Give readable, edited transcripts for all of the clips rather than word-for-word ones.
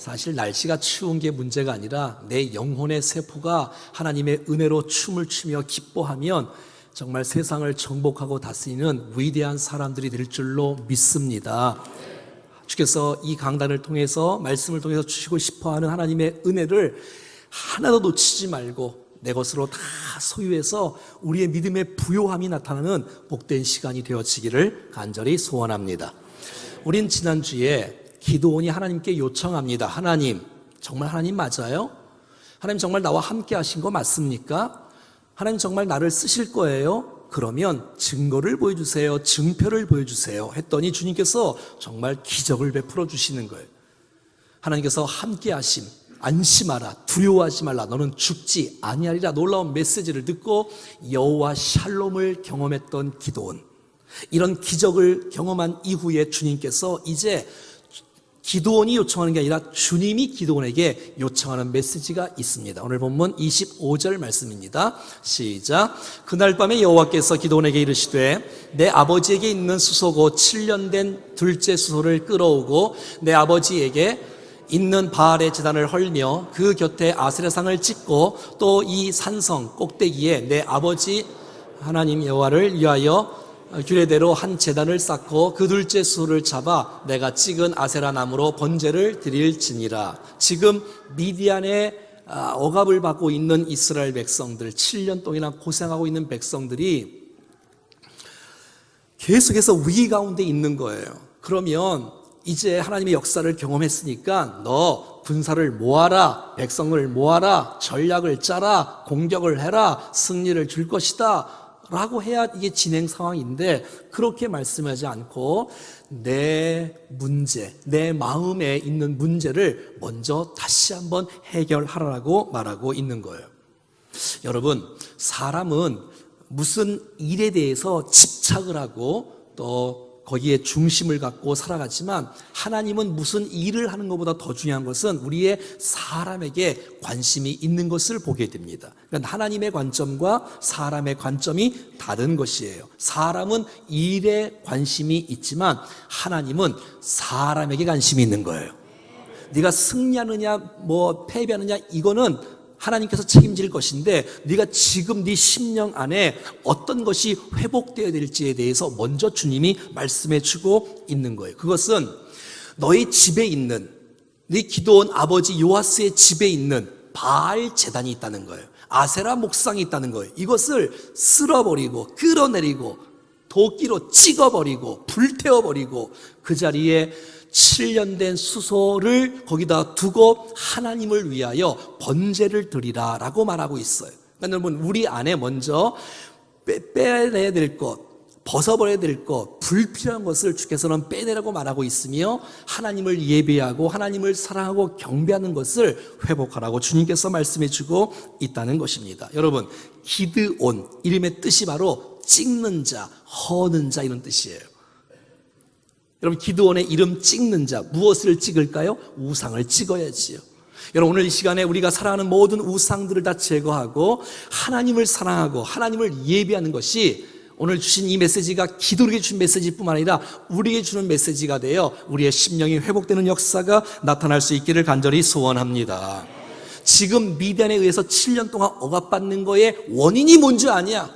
사실 날씨가 추운 게 문제가 아니라 내 영혼의 세포가 하나님의 은혜로 춤을 추며 기뻐하면 정말 세상을 정복하고 다스리는 위대한 사람들이 될 줄로 믿습니다. 주께서 이 강단을 통해서 말씀을 통해서 주시고 싶어하는 하나님의 은혜를 하나도 놓치지 말고 내 것으로 다 소유해서 우리의 믿음의 부요함이 나타나는 복된 시간이 되어지기를 간절히 소원합니다. 우린 지난주에 기도원이 하나님께 요청합니다. 하나님, 정말 하나님 맞아요? 하나님 정말 나와 함께 하신 거 맞습니까? 하나님 정말 나를 쓰실 거예요? 그러면 증거를 보여주세요. 증표를 보여주세요. 했더니 주님께서 정말 기적을 베풀어 주시는 거예요. 하나님께서 함께 하심, 안심하라, 두려워하지 말라, 너는 죽지 아니하리라 놀라운 메시지를 듣고 여호와 샬롬을 경험했던 기도원. 이런 기적을 경험한 이후에 주님께서 이제 기도원이 요청하는 게 아니라 주님이 기도원에게 요청하는 메시지가 있습니다. 오늘 본문 25절 말씀입니다. 시작. 그날 밤에 여호와께서 기도원에게 이르시되 내 아버지에게 있는 수소고 7년 된 둘째 수소를 끌어오고 내 아버지에게 있는 바알의 제단을 헐며 그 곁에 아세라상을 찍고 또 이 산성 꼭대기에 내 아버지 하나님 여호와를 위하여 규례대로 한 제단을 쌓고 그 둘째 수소를 잡아 내가 찍은 아세라 나무로 번제를 드릴지니라. 지금 미디안의 억압을 받고 있는 이스라엘 백성들, 7년 동안이나 고생하고 있는 백성들이 계속해서 위기 가운데 있는 거예요. 그러면 이제 하나님의 역사를 경험했으니까 너 군사를 모아라, 백성을 모아라, 전략을 짜라, 공격을 해라, 승리를 줄 것이다 라고 해야 이게 진행 상황인데 그렇게 말씀하지 않고 내 문제, 내 마음에 있는 문제를 먼저 다시 한번 해결하라고 말하고 있는 거예요. 여러분, 사람은 무슨 일에 대해서 집착을 하고 또 거기에 중심을 갖고 살아가지만 하나님은 무슨 일을 하는 것보다 더 중요한 것은 우리의 사람에게 관심이 있는 것을 보게 됩니다. 그러니까 하나님의 관점과 사람의 관점이 다른 것이에요. 사람은 일에 관심이 있지만 하나님은 사람에게 관심이 있는 거예요. 네가 승리하느냐 패배하느냐 이거는 하나님께서 책임질 것인데 네가 지금 네 심령 안에 어떤 것이 회복되어야 될지에 대해서 먼저 주님이 말씀해 주고 있는 거예요. 그것은 너의 집에 있는 네 기도원 아버지 요아스의 집에 있는 바알 제단이 있다는 거예요. 아세라 목상이 있다는 거예요. 이것을 쓸어버리고 끌어내리고 도끼로 찍어버리고 불태워버리고 그 자리에 7년 된 수소를 거기다 두고 하나님을 위하여 번제를 드리라 라고 말하고 있어요. 그러니까 여러분, 우리 안에 먼저 빼내야 될 것, 벗어버려야 될 것, 불필요한 것을 주께서는 빼내라고 말하고 있으며 하나님을 예배하고 하나님을 사랑하고 경배하는 것을 회복하라고 주님께서 말씀해 주고 있다는 것입니다. 여러분, 기드온, 이름의 뜻이 바로 찍는 자, 허는 자 이런 뜻이에요. 여러분, 기드온의 이름 찍는 자, 무엇을 찍을까요? 우상을 찍어야지요. 여러분, 오늘 이 시간에 우리가 사랑하는 모든 우상들을 다 제거하고 하나님을 사랑하고 하나님을 예배하는 것이 오늘 주신 이 메시지가 기도에게 주신 메시지뿐만 아니라 우리에게 주는 메시지가 되어 우리의 심령이 회복되는 역사가 나타날 수 있기를 간절히 소원합니다. 지금 미디안에 의해서 7년 동안 억압받는 거의 원인이 뭔지 아냐?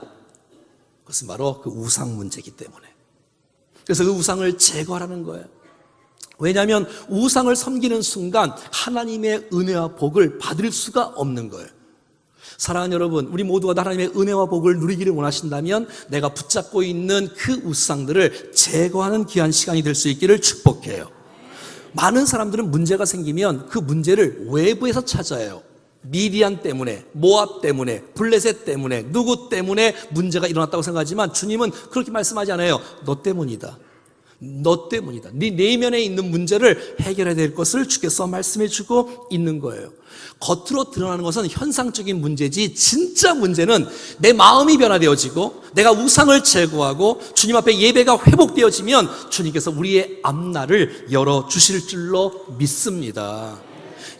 그것은 바로 그 우상 문제이기 때문에. 그래서 그 우상을 제거하라는 거예요. 왜냐하면 우상을 섬기는 순간 하나님의 은혜와 복을 받을 수가 없는 거예요. 사랑하는 여러분, 우리 모두가 다 하나님의 은혜와 복을 누리기를 원하신다면 내가 붙잡고 있는 그 우상들을 제거하는 귀한 시간이 될 수 있기를 축복해요. 많은 사람들은 문제가 생기면 그 문제를 외부에서 찾아요. 미디안 때문에, 모압 때문에, 블레셋 때문에, 누구 때문에 문제가 일어났다고 생각하지만 주님은 그렇게 말씀하지 않아요. 너 때문이다. 너 때문이다. 네 내면에 있는 문제를 해결해야 될 것을 주께서 말씀해 주고 있는 거예요. 겉으로 드러나는 것은 현상적인 문제지 진짜 문제는 내 마음이 변화되어지고 내가 우상을 제거하고 주님 앞에 예배가 회복되어지면 주님께서 우리의 앞날을 열어주실 줄로 믿습니다.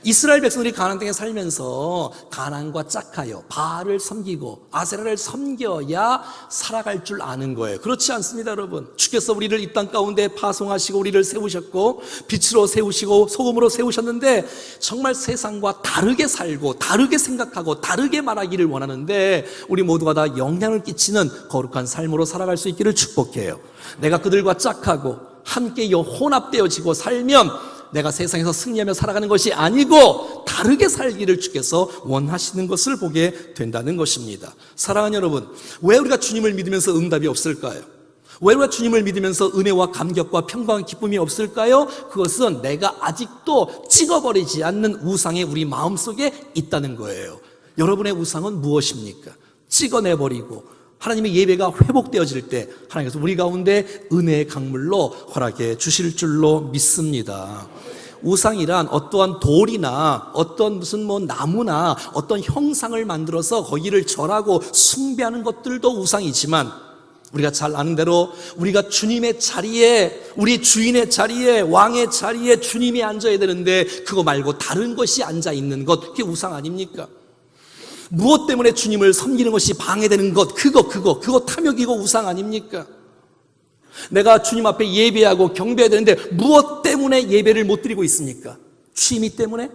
이스라엘 백성들이 가나안 땅에 살면서 가나안과 짝하여 바알을 섬기고 아세라를 섬겨야 살아갈 줄 아는 거예요. 그렇지 않습니다, 여러분. 주께서 우리를 이 땅 가운데 파송하시고 우리를 세우셨고 빛으로 세우시고 소금으로 세우셨는데 정말 세상과 다르게 살고 다르게 생각하고 다르게 말하기를 원하는데 우리 모두가 다 영향을 끼치는 거룩한 삶으로 살아갈 수 있기를 축복해요. 내가 그들과 짝하고 함께 혼합되어지고 살면 내가 세상에서 승리하며 살아가는 것이 아니고 다르게 살기를 주께서 원하시는 것을 보게 된다는 것입니다. 사랑하는 여러분, 왜 우리가 주님을 믿으면서 응답이 없을까요? 왜 우리가 주님을 믿으면서 은혜와 감격과 평강과 기쁨이 없을까요? 그것은 내가 아직도 찍어버리지 않는 우상이 우리 마음속에 있다는 거예요. 여러분의 우상은 무엇입니까? 찍어내버리고 하나님의 예배가 회복되어질 때 하나님께서 우리 가운데 은혜의 강물로 허락해 주실 줄로 믿습니다. 우상이란 어떠한 돌이나 어떤 무슨 나무나 어떤 형상을 만들어서 거기를 절하고 숭배하는 것들도 우상이지만 우리가 잘 아는 대로 우리가 주님의 자리에, 우리 주인의 자리에, 왕의 자리에 주님이 앉아야 되는데 그거 말고 다른 것이 앉아 있는 것, 그게 우상 아닙니까? 무엇 때문에 주님을 섬기는 것이 방해되는 것, 그거 탐욕이고 우상 아닙니까? 내가 주님 앞에 예배하고 경배해야 되는데 무엇 때문에 예배를 못 드리고 있습니까? 취미 때문에?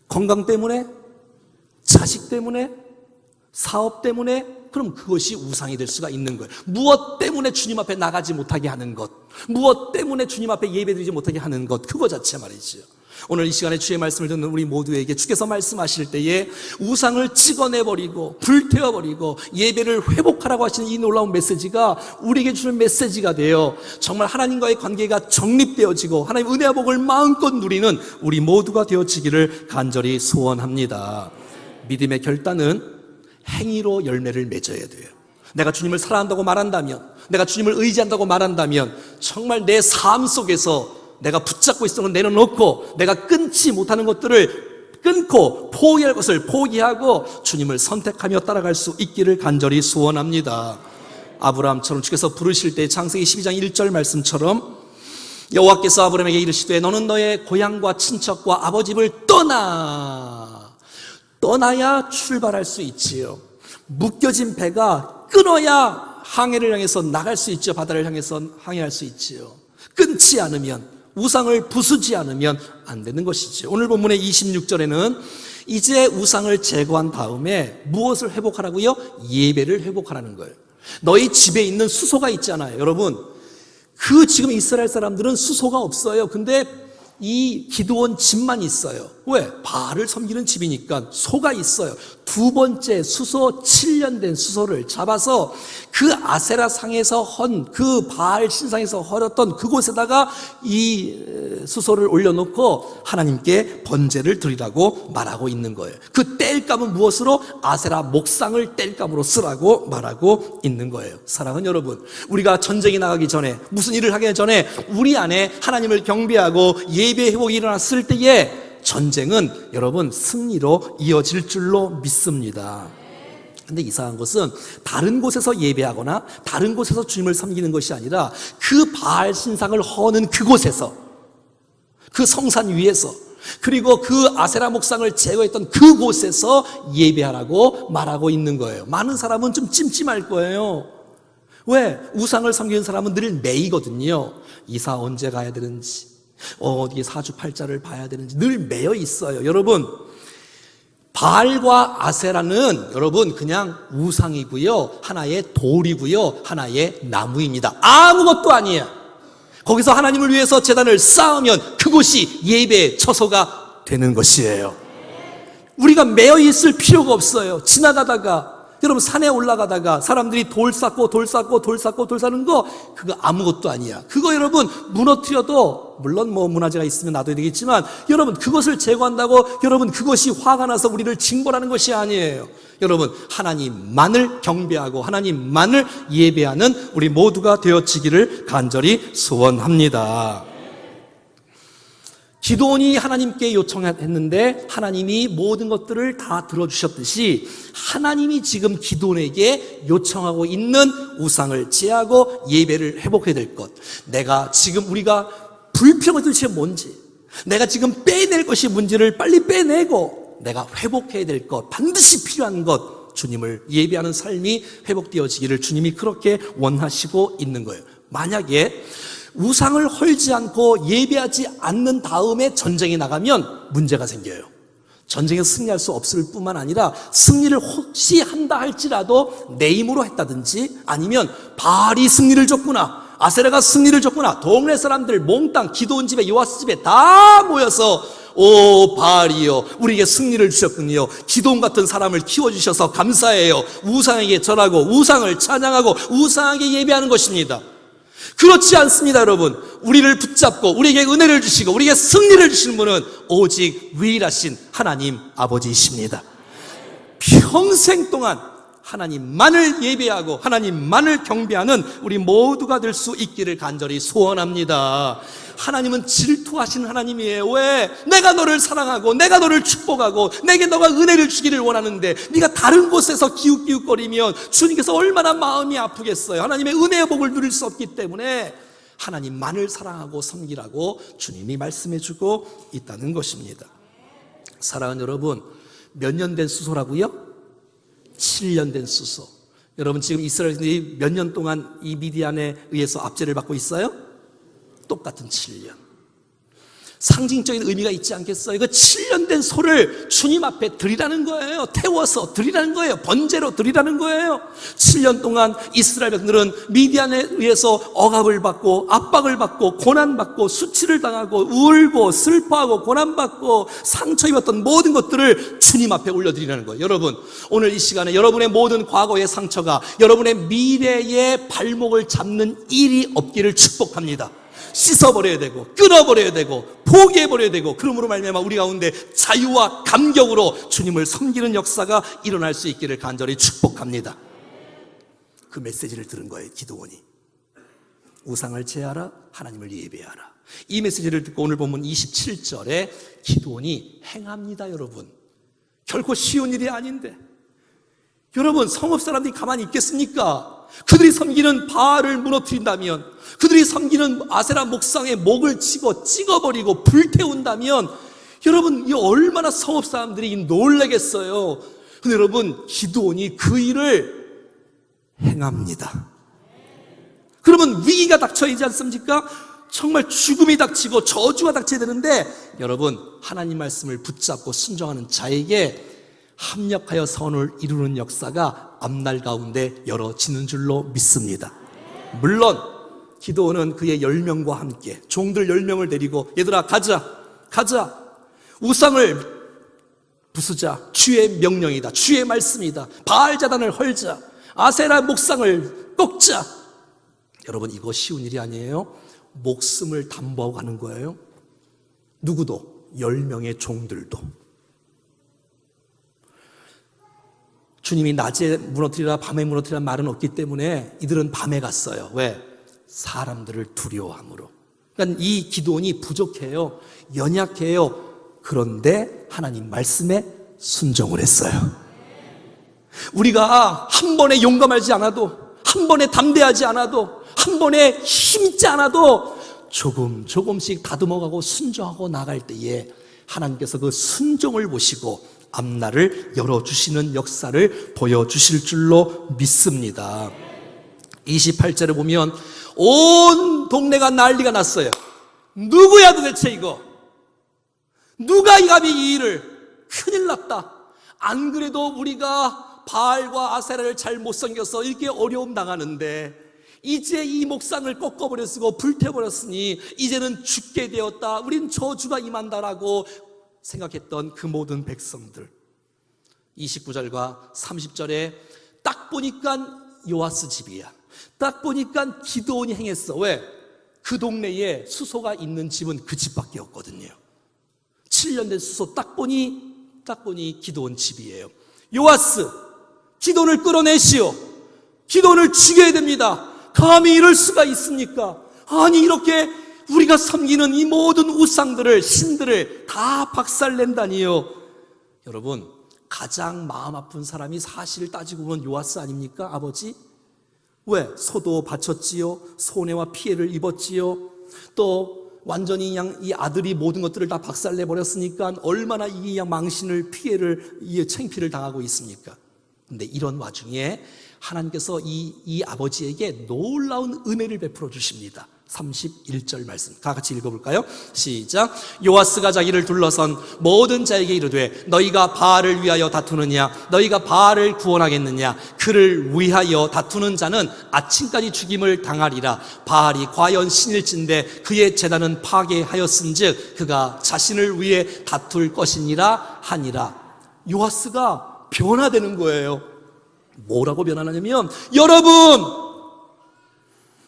건강 때문에? 자식 때문에? 사업 때문에? 그럼 그것이 우상이 될 수가 있는 거예요. 무엇 때문에 주님 앞에 나가지 못하게 하는 것, 무엇 때문에 주님 앞에 예배드리지 못하게 하는 것, 그거 자체 말이죠. 오늘 이 시간에 주의 말씀을 듣는 우리 모두에게 주께서 말씀하실 때에 우상을 찍어내버리고 불태워버리고 예배를 회복하라고 하시는 이 놀라운 메시지가 우리에게 주는 메시지가 되어 정말 하나님과의 관계가 정립되어지고 하나님 은혜와 복을 마음껏 누리는 우리 모두가 되어지기를 간절히 소원합니다. 믿음의 결단은 행위로 열매를 맺어야 돼요. 내가 주님을 사랑한다고 말한다면, 내가 주님을 의지한다고 말한다면 정말 내 삶 속에서 내가 붙잡고 있었던 걸 내려놓고 내가 끊지 못하는 것들을 끊고 포기할 것을 포기하고 주님을 선택하며 따라갈 수 있기를 간절히 소원합니다. 아브라함처럼 주께서 부르실 때 창세기 12장 1절 말씀처럼 여호와께서 아브라함에게 이르시되 너는 너의 고향과 친척과 아버지를 떠나야 출발할 수 있지요. 묶여진 배가 끊어야 항해를 향해서 나갈 수 있죠. 바다를 향해서 항해할 수 있지요. 끊지 않으면, 우상을 부수지 않으면 안 되는 것이죠. 오늘 본문의 26절에는 이제 우상을 제거한 다음에 무엇을 회복하라고요? 예배를 회복하라는 거예요. 너희 집에 있는 수소가 있잖아요. 여러분, 지금 이스라엘 사람들은 수소가 없어요. 근데 이 기드온 집만 있어요. 왜? 바알을 섬기는 집이니까 소가 있어요. 두 번째 수소 7년 된 수소를 잡아서 그 아세라 상에서 그 바알 신상에서 헐었던 그곳에다가 이 수소를 올려놓고 하나님께 번제를 드리라고 말하고 있는 거예요. 그 땔감은 무엇으로? 아세라 목상을 땔감으로 쓰라고 말하고 있는 거예요. 사랑하는 여러분, 우리가 전쟁에 나가기 전에, 무슨 일을 하기 전에 우리 안에 하나님을 경배하고 예배 회복이 일어났을 때에 전쟁은 여러분 승리로 이어질 줄로 믿습니다. 근데 이상한 것은 다른 곳에서 예배하거나 다른 곳에서 주님을 섬기는 것이 아니라 그 바알 신상을 허는 그곳에서, 그 성산 위에서, 그리고 그 아세라 목상을 제거했던 그곳에서 예배하라고 말하고 있는 거예요. 많은 사람은 좀 찜찜할 거예요. 왜? 우상을 섬기는 사람은 늘 매이거든요. 이사 언제 가야 되는지, 어디에 사주팔자를 봐야 되는지 늘 매여 있어요. 여러분, 바알과 아세라는 여러분 그냥 우상이고요, 하나의 돌이고요, 하나의 나무입니다. 아무것도 아니에요. 거기서 하나님을 위해서 제단을 쌓으면 그곳이 예배의 처소가 되는 것이에요. 우리가 매여 있을 필요가 없어요. 지나가다가 여러분 산에 올라가다가 사람들이 돌 쌓는 거 그거 아무것도 아니야. 그거 여러분 무너뜨려도, 물론 문화재가 있으면 놔둬야 되겠지만 여러분 그것을 제거한다고 여러분 그것이 화가 나서 우리를 징벌하는 것이 아니에요. 여러분 하나님만을 경배하고 하나님만을 예배하는 우리 모두가 되어지기를 간절히 소원합니다. 기드온이 하나님께 요청했는데 하나님이 모든 것들을 다 들어주셨듯이 하나님이 지금 기드온에게 요청하고 있는 우상을 제하고 예배를 회복해야 될 것, 내가 지금 우리가 불평이 도대체 뭔지, 내가 지금 빼낼 것이 문제를 빨리 빼내고 내가 회복해야 될 것, 반드시 필요한 것, 주님을 예배하는 삶이 회복되어지기를 주님이 그렇게 원하시고 있는 거예요. 만약에 우상을 헐지 않고 예배하지 않는 다음에 전쟁에 나가면 문제가 생겨요. 전쟁에서 승리할 수 없을 뿐만 아니라 승리를 혹시 한다 할지라도 내 힘으로 했다든지 아니면 바알이 승리를 줬구나, 아세라가 승리를 줬구나, 동네 사람들 몽땅 기드온 집에 요아스 집에 다 모여서 오 바알이여 우리에게 승리를 주셨군요. 기드온 같은 사람을 키워주셔서 감사해요. 우상에게 절하고 우상을 찬양하고 우상에게 예배하는 것입니다. 그렇지 않습니다, 여러분. 우리를 붙잡고 우리에게 은혜를 주시고 우리에게 승리를 주시는 분은 오직 유일하신 하나님 아버지이십니다. 평생 동안 하나님만을 예배하고 하나님만을 경배하는 우리 모두가 될 수 있기를 간절히 소원합니다. 하나님은 질투하시는 하나님이에요. 왜? 내가 너를 사랑하고 내가 너를 축복하고 내게 너가 은혜를 주기를 원하는데 네가 다른 곳에서 기웃기웃거리면 주님께서 얼마나 마음이 아프겠어요. 하나님의 은혜의 복을 누릴 수 없기 때문에 하나님만을 사랑하고 섬기라고 주님이 말씀해주고 있다는 것입니다. 사랑하는 여러분, 몇 년 된 수소라고요? 7년 된 수소. 여러분 지금 이스라엘이 몇 년 동안 이 미디안에 의해서 압제를 받고 있어요? 똑같은 7년. 상징적인 의미가 있지 않겠어요? 그 7년 된 소를 주님 앞에 드리라는 거예요. 태워서 드리라는 거예요. 번제로 드리라는 거예요. 7년 동안 이스라엘 백성들은 미디안에 의해서 억압을 받고 압박을 받고 고난받고 수치를 당하고 울고 슬퍼하고 고난받고 상처 입었던 모든 것들을 주님 앞에 올려드리라는 거예요. 여러분, 오늘 이 시간에 여러분의 모든 과거의 상처가 여러분의 미래의 발목을 잡는 일이 없기를 축복합니다. 씻어버려야 되고 끊어버려야 되고 포기해버려야 되고, 그러므로 말미암아 우리 가운데 자유와 감격으로 주님을 섬기는 역사가 일어날 수 있기를 간절히 축복합니다. 그 메시지를 들은 거예요. 기드온이 우상을 제하라, 하나님을 예배하라. 이 메시지를 듣고 오늘 본문 27절에 기드온이 행합니다. 여러분, 결코 쉬운 일이 아닌데 여러분, 성읍 사람들이 가만히 있겠습니까? 그들이 섬기는 바알을 무너뜨린다면, 그들이 섬기는 아세라 목상의 목을 치고 찍어버리고 불태운다면 여러분, 이 얼마나 성읍 사람들이 놀라겠어요. 근데 여러분, 기드온이 그 일을 행합니다. 그러면 위기가 닥쳐야지 않습니까? 정말 죽음이 닥치고 저주가 닥쳐야 되는데 여러분, 하나님 말씀을 붙잡고 순종하는 자에게 합력하여 선을 이루는 역사가 앞날 가운데 열어지는 줄로 믿습니다. 물론 기드온은 그의 10명과 함께 종들 10명을 데리고 얘들아 가자 우상을 부수자, 주의 명령이다, 주의 말씀이다, 바알 자단을 헐자, 아세라 목상을 꺾자. 여러분, 이거 쉬운 일이 아니에요. 목숨을 담보하고 가는 거예요. 누구도, 10명의 종들도. 주님이 낮에 무너뜨리라 밤에 무너뜨리라 말은 없기 때문에 이들은 밤에 갔어요. 왜? 사람들을 두려워함으로. 그러니까 이 기드온이 부족해요. 연약해요. 그런데 하나님 말씀에 순종을 했어요. 우리가 한 번에 용감하지 않아도, 한 번에 담대하지 않아도, 한 번에 힘있지 않아도 조금씩 다듬어가고 순종하고 나갈 때에 하나님께서 그 순종을 보시고 앞날을 열어주시는 역사를 보여주실 줄로 믿습니다. 28절에 보면 온 동네가 난리가 났어요. 누구야 도대체 이거? 누가 감히 이 일을? 큰일 났다. 안 그래도 우리가 바알과 아세라를 잘 못 섬겨서 이렇게 어려움 당하는데 이제 이 목상을 꺾어버렸고 불태워버렸으니 이제는 죽게 되었다, 우린 저주가 임한다라고 생각했던 그 모든 백성들. 29절과 30절에 딱 보니까 요아스 집이야. 딱 보니까 기드온이 행했어. 왜? 그 동네에 수소가 있는 집은 그 집밖에 없거든요. 7년 된 수소 딱 보니 기드온 집이에요. 요아스, 기드온을 끌어내시오. 기드온을 죽여야 됩니다. 감히 이럴 수가 있습니까? 아니, 이렇게 우리가 섬기는 이 모든 우상들을, 신들을 다 박살낸다니요. 여러분, 가장 마음 아픈 사람이 사실 따지고 보면 요아스 아닙니까? 아버지? 왜? 소도 바쳤지요, 손해와 피해를 입었지요, 또 완전히 그냥 이 아들이 모든 것들을 다 박살내 버렸으니까 얼마나 이 그냥 망신을, 피해를, 이 창피를 당하고 있습니까? 근데 이런 와중에 하나님께서 이 아버지에게 놀라운 은혜를 베풀어 주십니다. 31절 말씀 다 같이 읽어볼까요? 시작. 요아스가 자기를 둘러선 모든 자에게 이르되 너희가 바알을 위하여 다투느냐? 너희가 바알을 구원하겠느냐? 그를 위하여 다투는 자는 아침까지 죽임을 당하리라. 바알이 과연 신일진데 그의 제단은 파괴하였은즉 그가 자신을 위해 다툴 것이니라 하니라. 요아스가 변화되는 거예요. 뭐라고 변화하냐면, 여러분,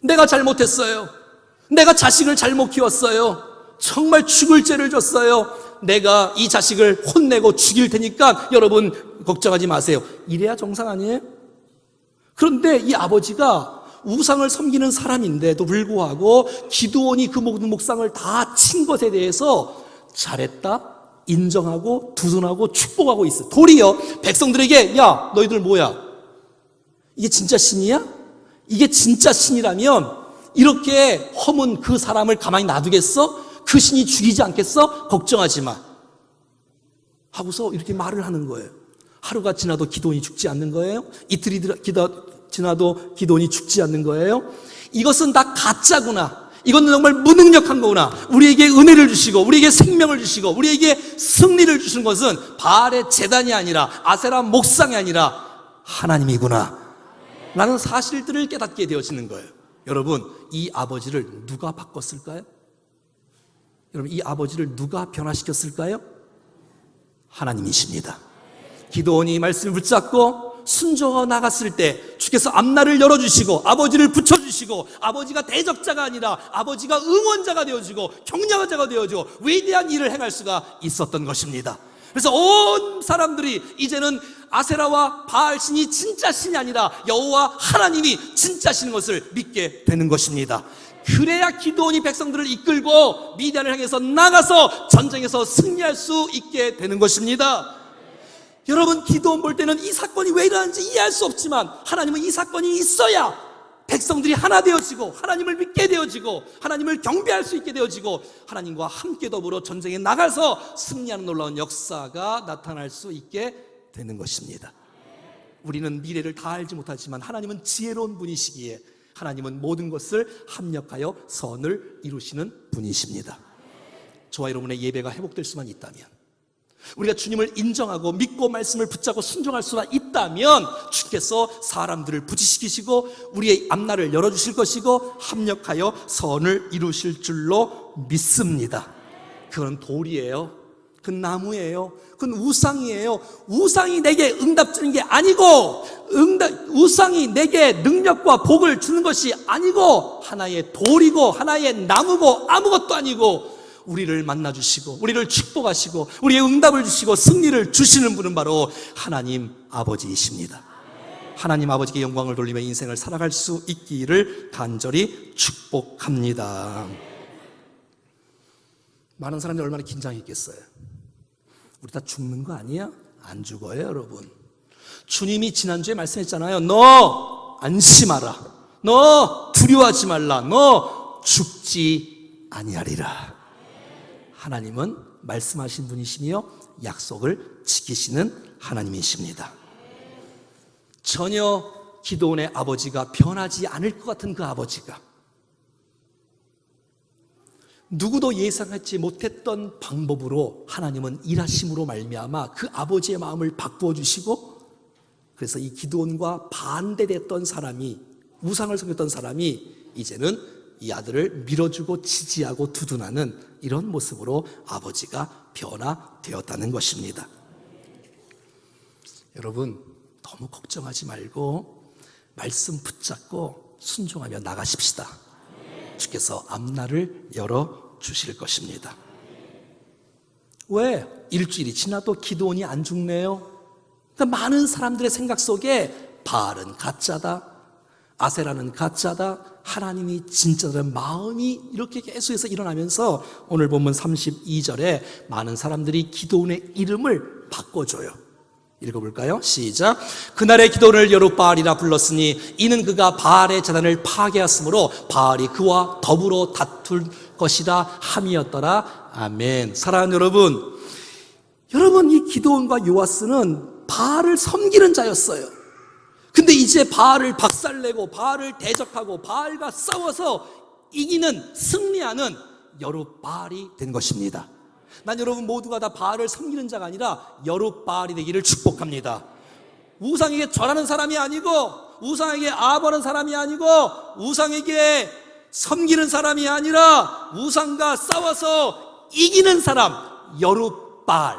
내가 잘못했어요. 내가 자식을 잘못 키웠어요. 정말 죽을 죄를 졌어요. 내가 이 자식을 혼내고 죽일 테니까 여러분 걱정하지 마세요. 이래야 정상 아니에요? 그런데 이 아버지가 우상을 섬기는 사람인데도 불구하고 기드온이 그 모든 목상을 다 친 것에 대해서 잘했다, 인정하고 두둔하고 축복하고 있어요. 도리어 백성들에게, 야, 너희들 뭐야? 이게 진짜 신이야? 이게 진짜 신이라면 이렇게 허문 그 사람을 가만히 놔두겠어? 그 신이 죽이지 않겠어? 걱정하지 마 하고서 이렇게 말을 하는 거예요. 하루가 지나도 기드온이 죽지 않는 거예요. 이틀이 지나도 기드온이 죽지 않는 거예요. 이것은 다 가짜구나. 이건 정말 무능력한 거구나. 우리에게 은혜를 주시고 우리에게 생명을 주시고 우리에게 승리를 주신 것은 바알의 제단이 아니라 아세라 목상이 아니라 하나님이구나 라는 사실들을 깨닫게 되어지는 거예요. 여러분, 이 아버지를 누가 바꿨을까요? 여러분, 이 아버지를 누가 변화시켰을까요? 하나님이십니다. 기드온이 말씀을 붙잡고 순종하고 나갔을 때 주께서 앞날을 열어주시고 아버지를 붙여주시고 아버지가 대적자가 아니라 아버지가 응원자가 되어주고 격려자가 되어주고 위대한 일을 행할 수가 있었던 것입니다. 그래서 온 사람들이 이제는 아세라와 바알 신이 진짜 신이 아니라 여호와 하나님이 진짜 신인 것을 믿게 되는 것입니다. 그래야 기드온이 백성들을 이끌고 미디안을 향해서 나가서 전쟁에서 승리할 수 있게 되는 것입니다. 여러분, 기드온 볼 때는 이 사건이 왜 일어나는지 이해할 수 없지만 하나님은 이 사건이 있어야 백성들이 하나 되어지고 하나님을 믿게 되어지고 하나님을 경배할 수 있게 되어지고 하나님과 함께 더불어 전쟁에 나가서 승리하는 놀라운 역사가 나타날 수 있게 되는 것입니다. 우리는 미래를 다 알지 못하지만 하나님은 지혜로운 분이시기에 하나님은 모든 것을 합력하여 선을 이루시는 분이십니다. 저와 여러분의 예배가 회복될 수만 있다면, 우리가 주님을 인정하고 믿고 말씀을 붙잡고 순종할 수만 있다면 주께서 사람들을 부지시키시고 우리의 앞날을 열어주실 것이고 합력하여 선을 이루실 줄로 믿습니다. 그건 돌이에요. 그건 나무예요. 그건 우상이에요. 우상이 내게 응답 주는 게 아니고 우상이 내게 능력과 복을 주는 것이 아니고 하나의 돌이고 하나의 나무고 아무것도 아니고 우리를 만나주시고 우리를 축복하시고 우리의 응답을 주시고 승리를 주시는 분은 바로 하나님 아버지이십니다. 하나님 아버지께 영광을 돌리며 인생을 살아갈 수 있기를 간절히 축복합니다. 많은 사람들이 얼마나 긴장했겠어요. 우리 다 죽는 거 아니야? 안 죽어요, 여러분. 주님이 지난주에 말씀했잖아요. 너 안심하라. 너 두려워하지 말라. 너 죽지 아니하리라. 하나님은 말씀하신 분이시며 약속을 지키시는 하나님이십니다. 전혀 기드온의 아버지가 변하지 않을 것 같은 그 아버지가 누구도 예상하지 못했던 방법으로 하나님은 일하심으로 말미암아 그 아버지의 마음을 바꾸어 주시고, 그래서 이 기드온과 반대됐던 사람이, 우상을 섬겼던 사람이 이제는 이 아들을 밀어주고 지지하고 두둔하는 이런 모습으로 아버지가 변화되었다는 것입니다. 여러분, 너무 걱정하지 말고 말씀 붙잡고 순종하며 나가십시다. 주께서 앞날을 열어주실 것입니다. 왜? 일주일이 지나도 기드온이 안 죽네요. 그러니까 많은 사람들의 생각 속에 바알은 가짜다, 아세라는 가짜다, 하나님이 진짜라는 마음이 이렇게 계속해서 일어나면서 오늘 본문 32절에 많은 사람들이 기드온의 이름을 바꿔줘요. 읽어볼까요? 시작. 그날의 기도를 여룻바알이라 불렀으니 이는 그가 바알의 제단을 파괴하였으므로 바알이 그와 더불어 다툴 것이라 함이었더라. 아멘. 사랑하는 여러분, 이 기드온과 요아스는 바알을 섬기는 자였어요. 근데 이제 바알을 박살내고 바알을 대적하고 바알과 싸워서 이기는, 승리하는 여룻바알이 된 것입니다. 난 여러분 모두가 다 바알을 섬기는 자가 아니라 여룻바알이 되기를 축복합니다. 우상에게 절하는 사람이 아니고, 우상에게 아부하는 사람이 아니고, 우상에게 섬기는 사람이 아니라 우상과 싸워서 이기는 사람, 여룻바알.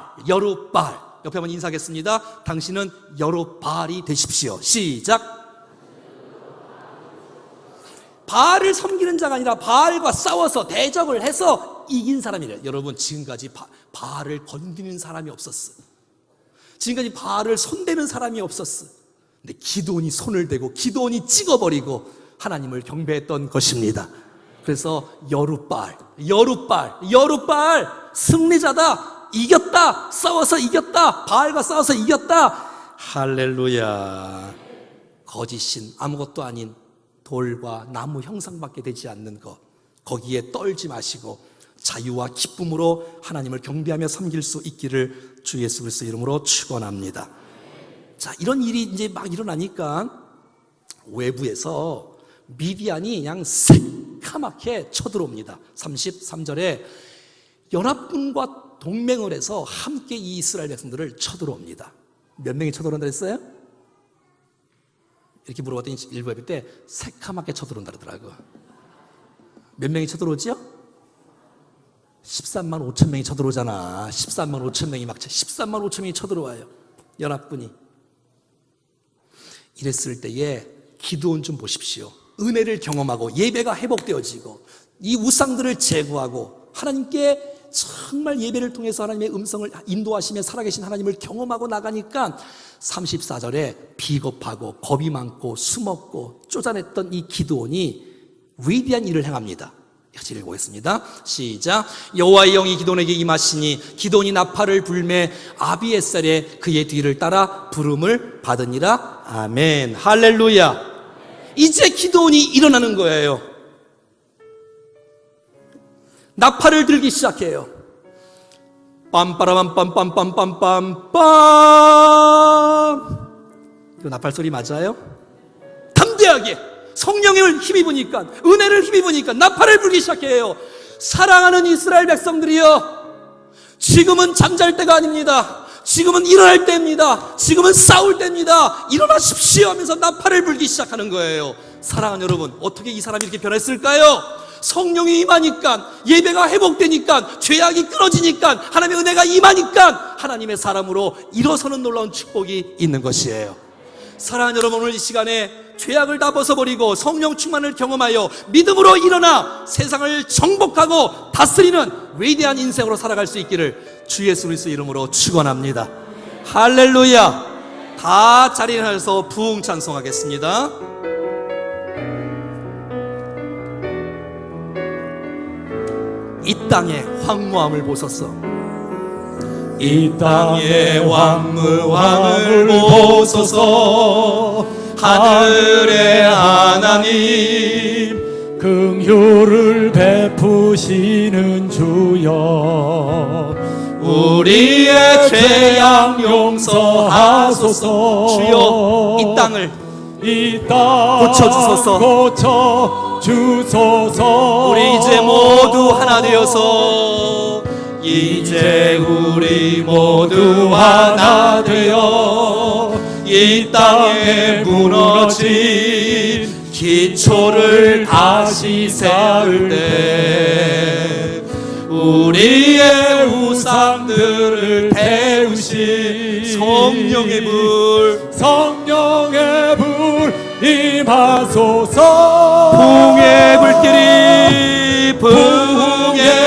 옆에 한번 인사하겠습니다. 당신은 여룻바알이 되십시오. 시작. 바알을 섬기는 자가 아니라 바알과 싸워서 대적을 해서 이긴 사람이래요. 여러분, 지금까지 바알을 건드리는 사람이 없었어. 지금까지 바알을 손대는 사람이 없었어. 근데 기드온이 손을 대고 기드온이 찍어버리고 하나님을 경배했던 것입니다. 그래서 여룻바알 승리자다. 이겼다. 싸워서 이겼다. 바알과 싸워서 이겼다. 할렐루야. 거짓신, 아무것도 아닌 돌과 나무 형상밖에 되지 않는 것, 거기에 떨지 마시고 자유와 기쁨으로 하나님을 경배하며 섬길 수 있기를 주 예수 그리스도 이름으로 축원합니다. 자, 이런 일이 이제 막 일어나니까 외부에서 미디안이 그냥 새카맣게 쳐들어옵니다. 33절에 연합군과 동맹을 해서 함께 이 이스라엘 백성들을 쳐들어옵니다. 몇 명이 쳐들어온다 했어요? 이렇게 물어봤더니 일부 해볼 때 새카맣게 쳐들어온다 그러더라고. 몇 명이 쳐들어오지요? 13만 5천 명이 쳐들어오잖아. 13만 5천 명이 13만 5천 명이 쳐들어와요. 연합군이. 이랬을 때에 기드온 좀 보십시오. 은혜를 경험하고 예배가 회복되어지고 이 우상들을 제거하고 하나님께 정말 예배를 통해서 하나님의 음성을 인도하시며 살아계신 하나님을 경험하고 나가니까 34절에 비겁하고 겁이 많고 숨었고 쪼잔했던 이 기드온이 위대한 일을 행합니다. 같이 읽어보겠습니다. 시작. 여호와의 영이 기드온에게 임하시니 기드온이 나팔을 불매 아비에셀에 그의 뒤를 따라 부름을 받으니라. 아멘. 할렐루야. 이제 기드온이 일어나는 거예요. 나팔을 들기 시작해요. 빰빠라밤빰빰빰빰빰빰. 이거 나팔 소리 맞아요? 담대하게 성령을 힘입으니까, 은혜를 힘입으니까 나팔을 불기 시작해요. 사랑하는 이스라엘 백성들이여, 지금은 잠잘 때가 아닙니다. 지금은 일어날 때입니다. 지금은 싸울 때입니다. 일어나십시오 하면서 나팔을 불기 시작하는 거예요. 사랑하는 여러분, 어떻게 이 사람이 이렇게 변했을까요? 성령이 임하니까, 예배가 회복되니까, 죄악이 끊어지니까, 하나님의 은혜가 임하니까 하나님의 사람으로 일어서는 놀라운 축복이 있는 것이에요. 사랑하는 여러분, 오늘 이 시간에 죄악을 다 벗어버리고 성령 충만을 경험하여 믿음으로 일어나 세상을 정복하고 다스리는 위대한 인생으로 살아갈 수 있기를 주 예수 그리스도 이름으로 축원합니다. 할렐루야. 다 자리에 앉아서 부흥 찬송하겠습니다. 이 땅의 황무함을 보소서. 이 땅의 황무함을 보소서. 하늘의 하나님, 긍휼을 베푸시는 주여, 우리의 죄악 용서하소서. 주여, 이 땅을 고쳐주소서. 고쳐주소서. 우리 이제 모두 하나 되어서, 이제 우리 모두 하나 되어 이 땅에 무너진 기초를 다시 세울 때 우리의 우상들을 태우신 성령의 불 임하소서. 부흥의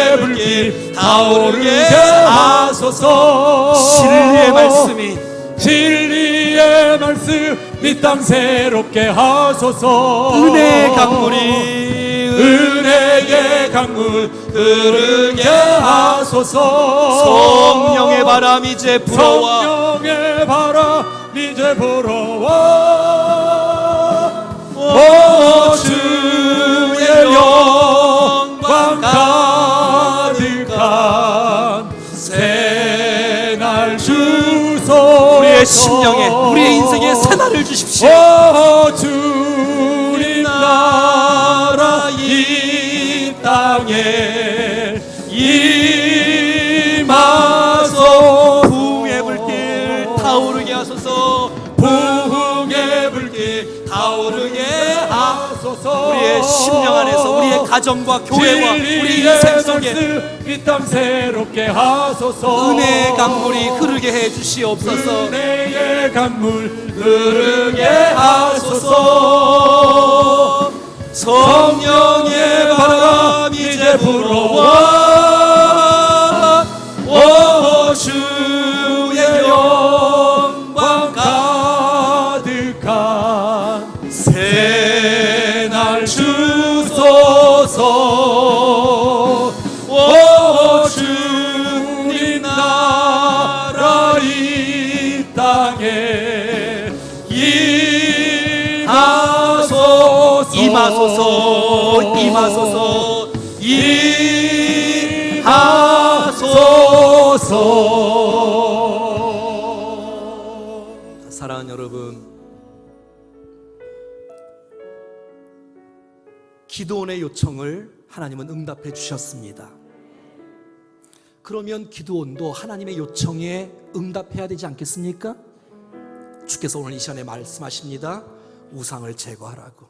불길 타오르게 하소서. 진리의 말씀 이 땅 새롭게 하소서. 은혜의 강물 흐르게 하소서. 하소서. 성령의 바람 이제 불어와. 성령의 바람 이제 불어와. 오 주의 영광 가득한 새날 주소서. 우리의 심령에, 우리의 인생에 새날을 주십시오. 오 주님 나라 이 땅에 임하소. 부흥의 불길 타오르게 하소서. 부흥의 불길 타오르게 하소서. 우리의 심령 안에서, 우리의 가정과 교회와 우리 인생 속에 이 땅 새롭게 하소서. 은혜의 강물이 흐르게 해 주시옵소서. 은혜의 강물 흐르게 하소서. 성령의 바람 이제 불어와. 오 주의 영광 가득한 새날 주소서. 오 주님 나라 이 땅에 임하소서. 임하소서. 임하소서. 임하소서. 사랑하는 여러분, 기도원의 요청을 하나님은 응답해 주셨습니다. 그러면 기도원도 하나님의 요청에 응답해야 되지 않겠습니까? 주께서 오늘 이 시간에 말씀하십니다. 우상을 제거하라고.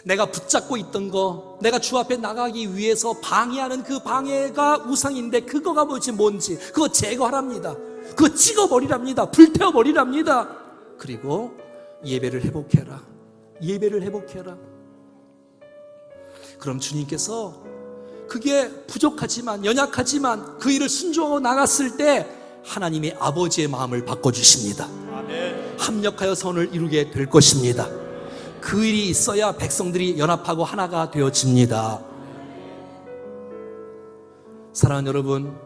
내가 붙잡고 있던 거, 내가 주 앞에 나가기 위해서 방해하는 그 방해가 우상인데 그거가 뭔지 그거 제거하랍니다. 그거 찍어버리랍니다. 불태워버리랍니다. 그리고 예배를 회복해라. 예배를 회복해라. 그럼 주님께서 그게 부족하지만, 연약하지만 그 일을 순종하고 나갔을 때 하나님의 아버지의 마음을 바꿔주십니다. 합력하여 선을 이루게 될 것입니다. 그 일이 있어야 백성들이 연합하고 하나가 되어집니다. 사랑하는 여러분,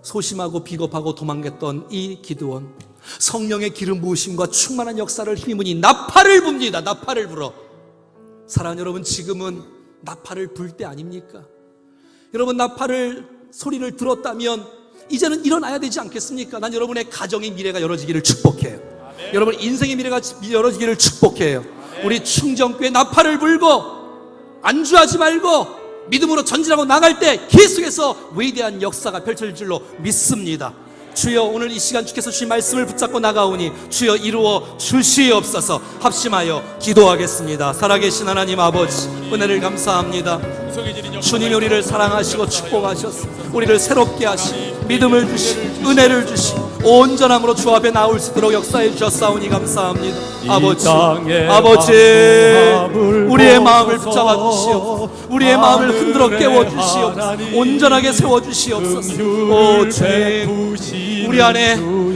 소심하고 비겁하고 도망갔던 이 기드온, 성령의 기름 부으심과 충만한 역사를 힘입으니 나팔을 붑니다. 나팔을 불어. 사랑하는 여러분, 지금은 나팔을 불 때 아닙니까? 여러분, 나팔을 소리를 들었다면 이제는 일어나야 되지 않겠습니까? 난 여러분의 가정의 미래가 열어지기를 축복해요. 여러분 인생의 미래가 열어지기를 축복해요. 우리 충정교회 나팔을 불고 안주하지 말고 믿음으로 전진하고 나갈 때 계속해서 위대한 역사가 펼쳐질 줄로 믿습니다. 주여, 오늘 이 시간 주께서 주신 말씀을 붙잡고 나가오니 주여 이루어 주시옵소서. 합심하여 기도하겠습니다. 살아계신 하나님 아버지, 은혜를 감사합니다. 주님이 우리를 사랑하시고 축복하셔서 우리를 새롭게 하시, 믿음을 주시, 은혜를 주시, 온전함으로 주 앞에 나올 수 있도록 역사해 주셨사오니 감사합니다. 아버지, 아버지, 우리의 마음을 붙잡아 주시옵소서. 우리의 마음을 흔들어 깨워 주시옵소서. 온전하게 세워 주시옵소서. 오 주님, 우리 안에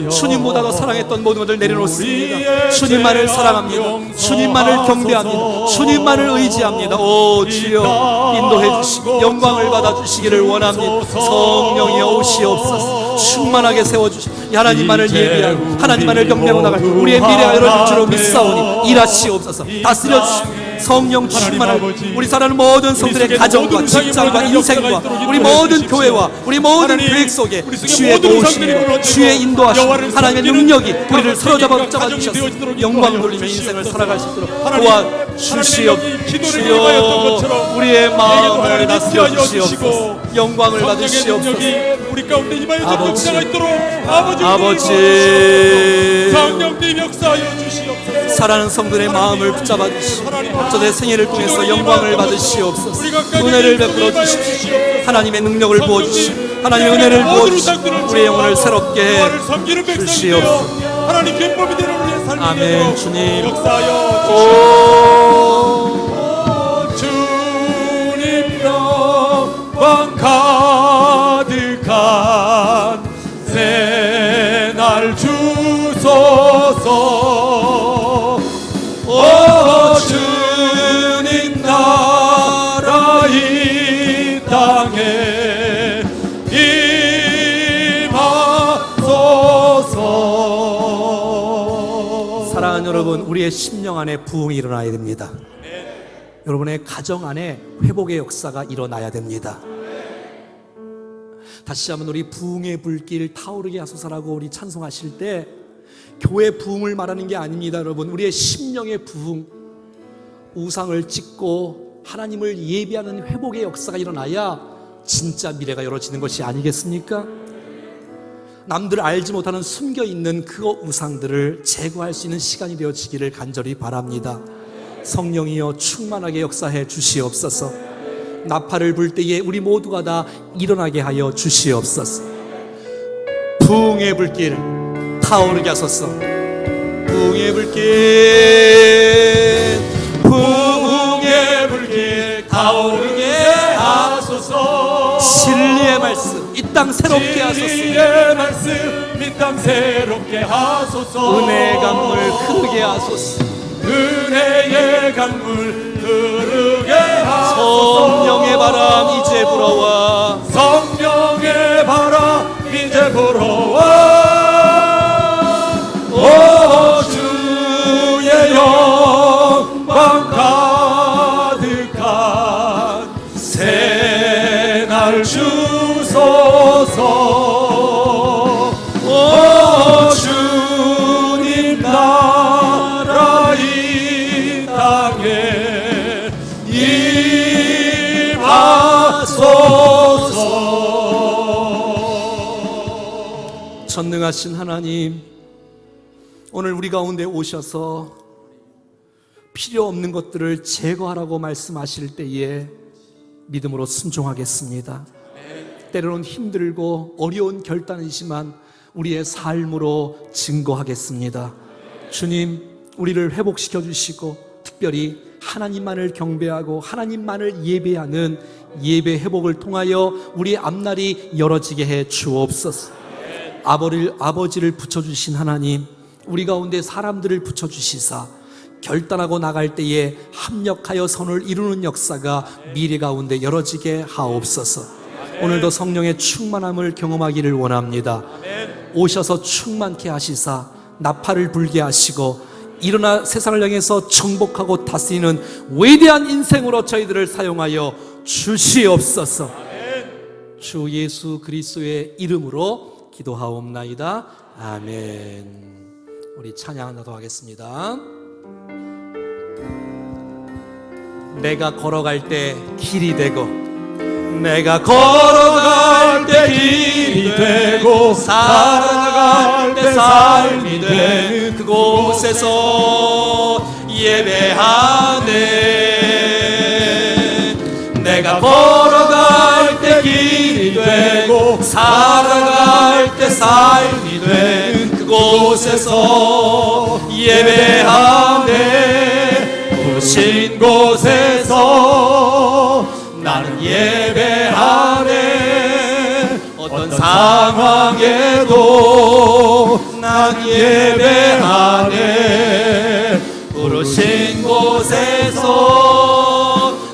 주님보다 더 사랑했던 모든 것을 내려놓습니다. 주님만을 사랑합니다. 주님만을 경배합니다. 주님만을 의지합니다. 오 주여, 인도해 주시고 영광을 받아 주시기를 원합니다. 성령이 오시옵소서. 충만하게 세워주시고 하나님만을 예비하고 하나님만을 경배하고 나갈 우리의 미래가 열어질 줄로 믿사오니 일하시옵소서. 다스려 주시고 성령 충만하고 우리 사랑하는 모든 성들의 가정과 직장과 인생과 우리 모든 교회와 우리 모든 계획 속에 주의 도우심으로 주의 인도하심, 하나님의 능력이 우리를 사로잡아 붙잡아 주셔서 영광 돌리며 인생을 살아갈 수 있도록 도와주시옵소서. 우리의 마음을 다스려 주시옵소서. 영광을 받으시옵소서. 우리 가운데 임하여 아버지, 역사가 있도록 아버지, 성령님 역사하여 주시옵소서. 사랑하는 성들의 마음을 붙잡아 주시고 저의 생애를 통해서 영광을 받으시옵소서. 은혜를 베풀어 주십시오. 하나님의 능력을 부어주시고 하나님의 은혜를 부어주시고 우리의 영혼을 새롭게 해 주시옵소서. 하나님 기쁨이 되는 우리의 삶이 아멘. 주님, 역사하여 주님 영광 가득한 새날 주소서. 오 주님 나라 이 땅에 여러분, 우리의 심령 안에 부흥이 일어나야 됩니다. 여러분의 가정 안에 회복의 역사가 일어나야 됩니다. 다시 한번 우리 부흥의 불길 타오르게 하소서라고 우리 찬송하실 때 교회 부흥을 말하는 게 아닙니다. 여러분, 우리의 심령의 부흥, 우상을 찢고 하나님을 예배하는 회복의 역사가 일어나야 진짜 미래가 열어지는 것이 아니겠습니까? 남들 알지 못하는 숨겨있는 그 우상들을 제거할 수 있는 시간이 되어지기를 간절히 바랍니다. 성령이여 충만하게 역사해 주시옵소서. 나팔을 불 때에 우리 모두가 다 일어나게 하여 주시옵소서. 부흥의 불길 타오르게 하소서. 부흥의 불길, 부흥의 불길 타오르게 하소서. 진리의 말씀 이 땅 새롭게 하소서. 진리의 말씀 이 땅 새롭게 하소서. 은혜의 강물 흐르게 하소서. 은혜의 강물 흐르게 하소서. 성령의 바람 이제 불어와. 성령의 바람 이제 불어와. 오 주의 영광 가득한 새날 주소서. 오 주님 나라 이 땅에 임하소서. 전능하신 하나님, 오늘 우리 가운데 오셔서 필요 없는 것들을 제거하라고 말씀하실 때에 믿음으로 순종하겠습니다. 때로는 힘들고 어려운 결단이지만 우리의 삶으로 증거하겠습니다. 주님, 우리를 회복시켜 주시고 특별히 하나님만을 경배하고 하나님만을 예배하는 예배 회복을 통하여 우리의 앞날이 열어지게 해 주옵소서. 아버지를 붙여주신 하나님, 우리 가운데 사람들을 붙여주시사 결단하고 나갈 때에 합력하여 선을 이루는 역사가 미래 가운데 열어지게 하옵소서. 오늘도 성령의 충만함을 경험하기를 원합니다. 오셔서 충만케 하시사 나팔을 불게 하시고 일어나 세상을 향해서 정복하고 다스리는 위대한 인생으로 저희들을 사용하여 주시옵소서. 주 예수 그리스도의 이름으로 기도하옵나이다. 아멘. 우리 찬양 나도하겠습니다. 내가 걸어갈 때 길이 되고, 내가 걸어갈 때 길이 되고, 살아갈 때 삶이 되는 그곳에서 예배하네. 내가 걸어갈 때 길이 되고, 살아갈 때 삶이 되는 그곳에서 예배하네. 부르신 곳에서 나는 예배하네. 어떤 상황에도 난 예배하네. 부르신 곳에서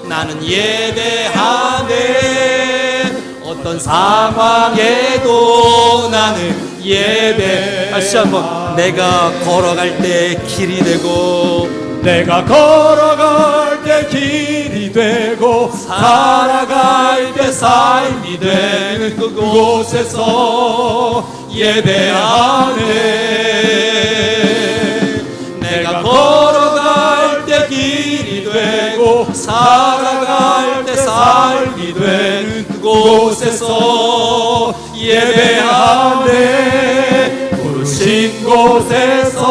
나는 예배하네. 어떤 상황에도 나는 예배. 다시 한번. 내가 걸어갈 때 길이 되고, 내가 걸어갈 때 길이 되고, 살아갈 때 삶이 되는 그곳에서 예배하네. 내가 걸어갈 때 길이 되고, 살아갈 때 삶이 되는 그곳에서 예배하네. 부르신 곳에서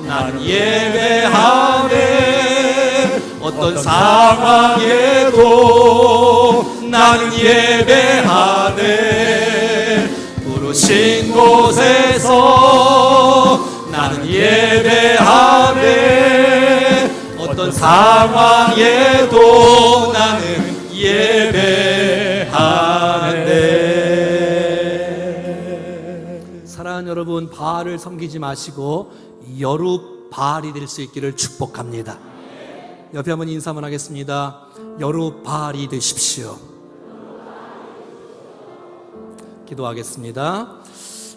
나는 예배하네. 어떤 상황에도 나는 예배하네. 부르신 곳에서 나는 예배하네. 어떤 상황에도 나는 예배하네. 사랑하는 여러분, 바알을 섬기지 마시고 여룹 바알이 될 수 있기를 축복합니다. 옆에 한번 인사 한번 하겠습니다. 여룹 바알이 되십시오. 기도하겠습니다.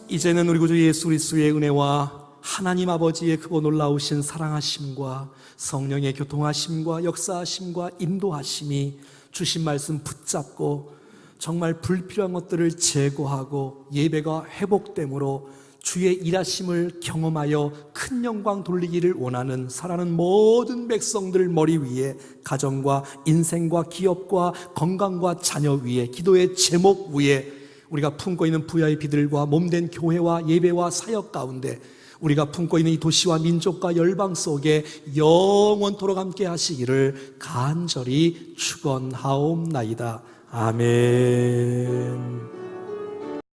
이제는 우리 구주 예수 그리스도의 은혜와 하나님 아버지의 크고 놀라우신 사랑하심과 성령의 교통하심과 역사하심과 인도하심이 주신 말씀 붙잡고 정말 불필요한 것들을 제거하고 예배가 회복됨으로 주의 일하심을 경험하여 큰 영광 돌리기를 원하는 사랑하는 모든 백성들 머리 위에 가정과 인생과 기업과 건강과 자녀 위에 기도의 제목 위에 우리가 품고 있는 VIP들과 몸된 교회와 예배와 사역 가운데 우리가 품고 있는 이 도시와 민족과 열방 속에 영원토록 함께 하시기를 간절히 축원하옵나이다. 아멘.